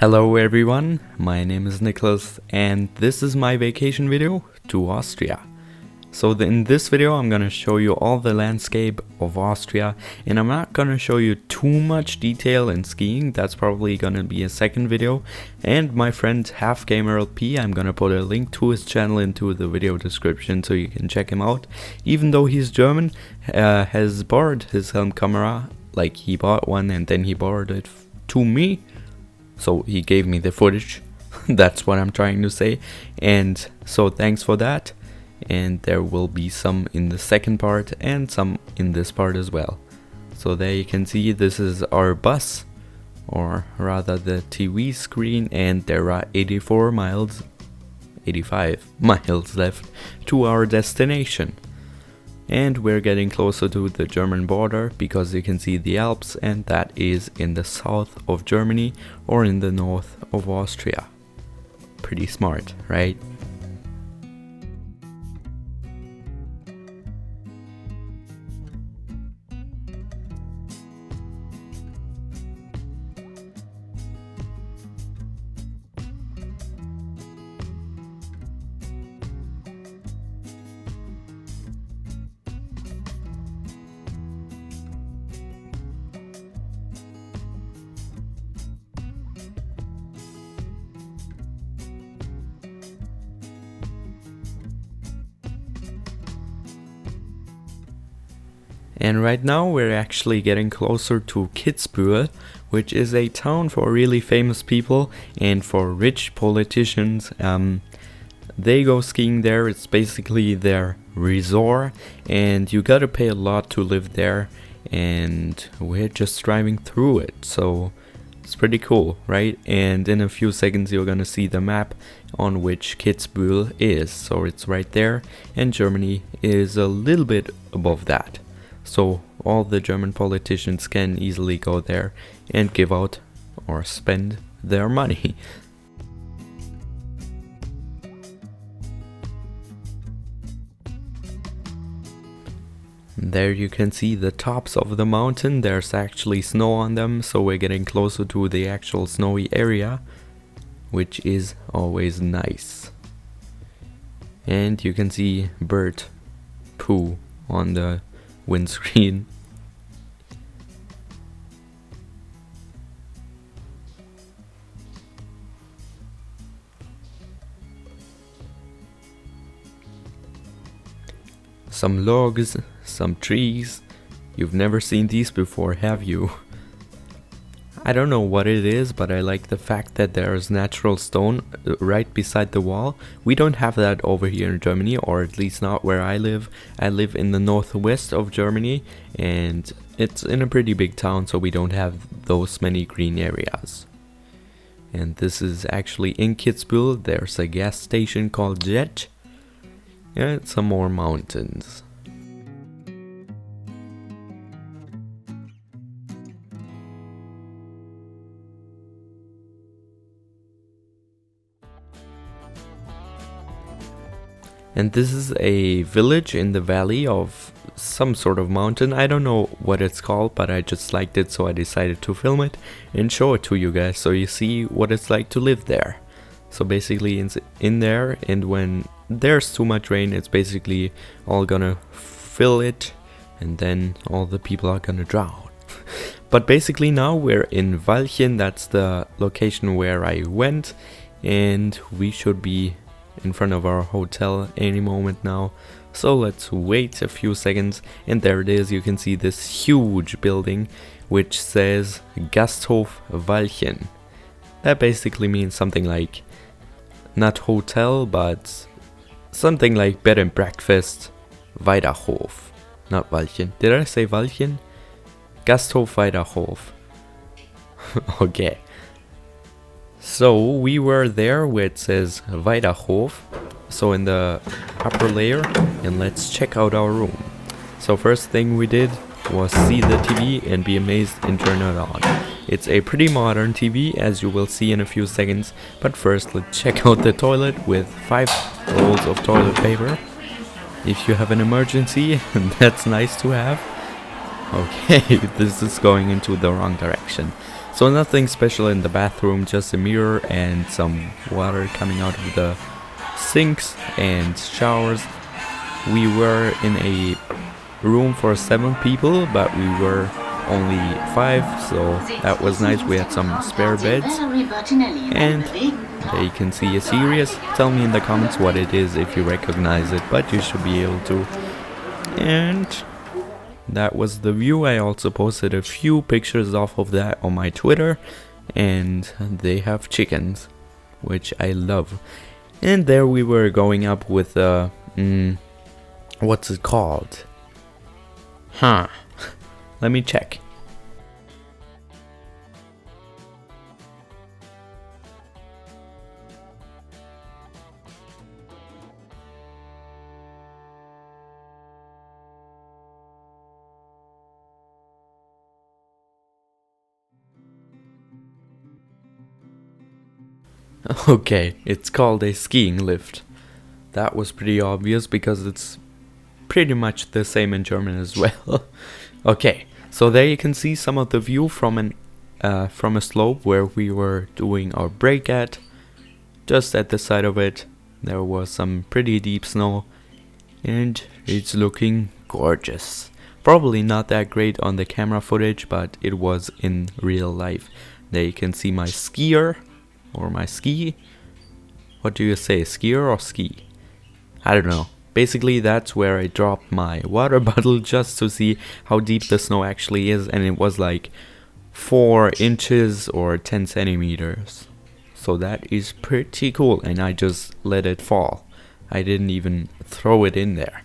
Hello everyone, my name is Niklas and this is my vacation video to Austria. So in this video I'm gonna show you all the landscape of Austria, and I'm not gonna show you too much detail in skiing. That's probably gonna be a second video. And my friend Halfgamerlp, I'm gonna put a link to his channel into the video description so you can check him out. Even though he's German, has borrowed his helm camera, like he bought one and then he borrowed it to me. So he gave me the footage. That's what I'm trying to say. And so thanks for that. And there will be some in the second part and some in this part as well. So there you can see this is our bus, or rather the TV screen, and there are 85 miles left to our destination. And we're getting closer to the German border because you can see the Alps, and that is in the south of Germany or in the north of Austria. Pretty smart, right? And right now we're actually getting closer to Kitzbühel, which is a town for really famous people and for rich politicians. They go skiing there. It's basically their resort, and you gotta pay a lot to live there, and we're just driving through it, so it's pretty cool, right? And in a few seconds you're gonna see the map on which Kitzbühel is. So it's right there, and Germany is a little bit above that. So all the German politicians can easily go there and give out or spend their money. There you can see the tops of the mountain. There's actually snow on them, so we're getting closer to the actual snowy area, which is always nice. And you can see bird poo on the windscreen. Some logs, some trees. You've never seen these before, have you? I don't know what it is, but I like the fact that there is natural stone right beside the wall. We don't have that over here in Germany, or at least not where I live. I live in the northwest of Germany, and it's in a pretty big town, so we don't have those many green areas. And this is actually in Kitzbühel. There's a gas station called Jet, and some more mountains. And this is a village in the valley of some sort of mountain. I don't know what it's called, but I just liked it, so I decided to film it and show it to you guys so you see what it's like to live there. So basically it's in there, and when there's too much rain, it's basically all gonna fill it, and then all the people are gonna drown. But basically now we're in Walchen. That's the location where I went, and we should be in front of our hotel any moment now. So let's wait a few seconds, and there it is. You can see this huge building which says Gasthof Walchen. That basically means something like, not hotel, but something like bed and breakfast Weiterhof. Not Walchen. Did I say Walchen? Gasthof Weiterhof. Okay. So we were there where it says Weiterhof, so in the upper layer, and let's check out our room. So first thing we did was see the TV and be amazed and turn it on. It's a pretty modern TV, as you will see in a few seconds, but first let's check out the toilet with 5 rolls of toilet paper. If you have an emergency, that's nice to have. Okay, this is going into the wrong direction. So nothing special in the bathroom, just a mirror and some water coming out of the sinks and showers. We were in a room for 7 people, but we were only 5, so that was nice. We had some spare beds. And there you can see a series. Tell me in the comments what it is if you recognize it, but you should be able to. And that was the view. I also posted a few pictures off of that on my Twitter, and they have chickens, which I love. And there we were going up with what's it called? Let me check. Okay, it's called a skiing lift. That was pretty obvious because it's pretty much the same in German as well. Okay, so there you can see some of the view from a slope where we were doing our break at. Just at the side of it, there was some pretty deep snow, and it's looking gorgeous. Probably not that great on the camera footage, but it was in real life. There you can see my skier. Or my ski. What do you say, skier or ski? I don't know. Basically that's where I dropped my water bottle just to see how deep the snow actually is, and it was like 4 inches or 10 centimeters. So that is pretty cool, and I just let it fall. I didn't even throw it in there.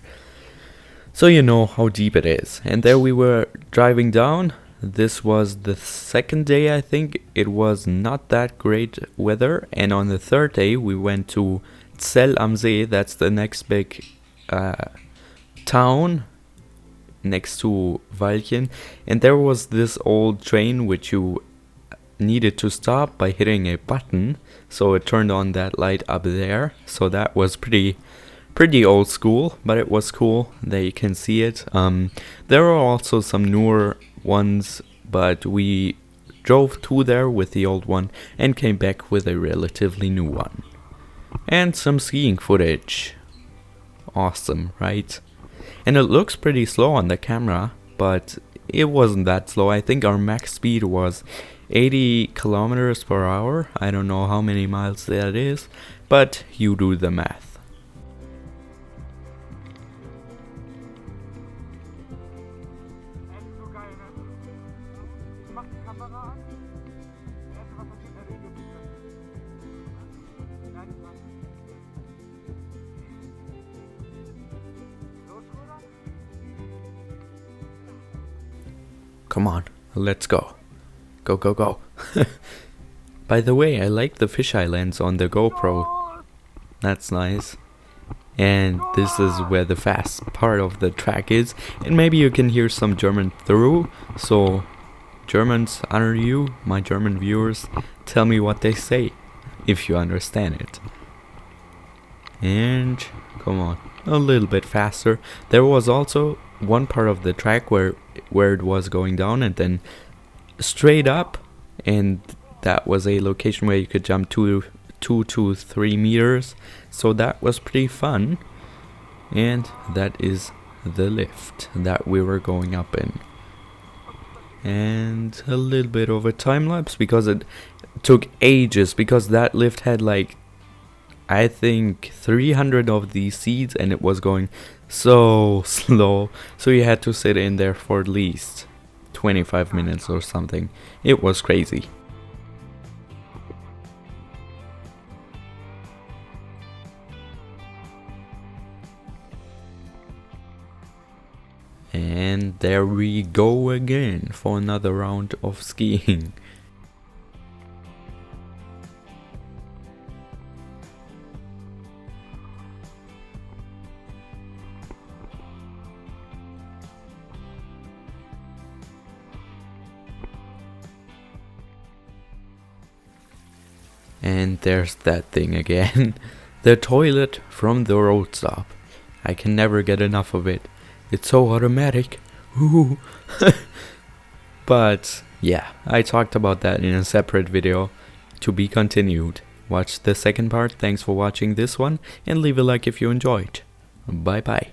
So you know how deep it is. And there we were driving down. This was the second day, I think. It was not that great weather, and on the third day we went to Zell am See. That's the next big town next to Walchen, and there was this old train which you needed to stop by hitting a button, so it turned on that light up there. So that was pretty old school, but it was cool. There you can see it. There are also some newer ones, but we drove to there with the old one and came back with a relatively new one. And some skiing footage. Awesome, right? And it looks pretty slow on the camera, but it wasn't that slow. I think our max speed was 80 kilometers per hour. I don't know how many miles that is, but you do the math. Come on, let's go. Go, go, go. By the way, I like the fisheye lens on the GoPro. That's nice. And this is where the fast part of the track is. And maybe you can hear some German through. So, Germans, honor you, my German viewers. Tell me what they say, if you understand it. And, come on, a little bit faster. There was also one part of the track where it was going down and then straight up, and that was a location where you could jump 2 to 3 meters, so that was pretty fun. And that is the lift that we were going up in, and a little bit of a time lapse because it took ages, because that lift had like I think 300 of these seats and it was going so slow, so you had to sit in there for at least 25 minutes or something. It was crazy. And there we go again for another round of skiing. And there's that thing again. The toilet from the road stop. I can never get enough of it. It's so automatic. Ooh. But Yeah, I talked about that in a separate video. To be continued. Watch the second part. Thanks for watching this one, and leave a like if you enjoyed. Bye bye.